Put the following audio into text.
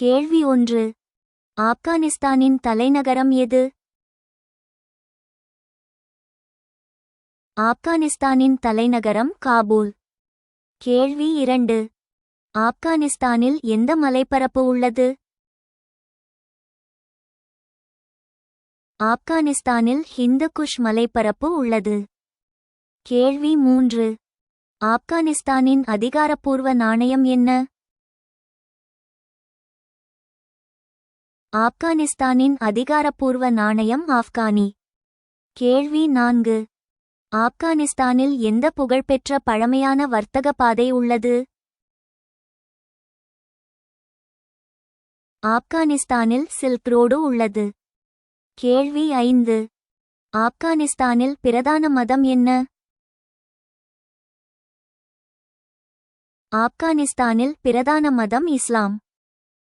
கேள்வி 1. ஆப்கானிஸ்தானின் தலைநகரம் எது? ஆப்கானிஸ்தானின் தலைநகரம் காபூல். கேள்வி 2. ஆப்கானிஸ்தானில் எந்த மலைப்பரப்பு உள்ளது? ஆப்கானிஸ்தானில் ஹிந்து குஷ் மலைப்பரப்பு உள்ளது. கேள்வி 3. ஆப்கானிஸ்தானின் அதிகாரப்பூர்வ நாணயம் என்ன? ஆப்கானிஸ்தானின் அதிகாரப்பூர்வ நாணயம் ஆப்கானி. கேள்வி 4. ஆப்கானிஸ்தானில் எந்த புகழ்பெற்ற பழமையான வர்த்தக பாதை உள்ளது? ஆப்கானிஸ்தானில் சில்க் ரோடு உள்ளது. கேள்வி 5. ஆப்கானிஸ்தானில் பிரதான மதம் என்ன? ஆப்கானிஸ்தானில் பிரதான மதம் இஸ்லாம்.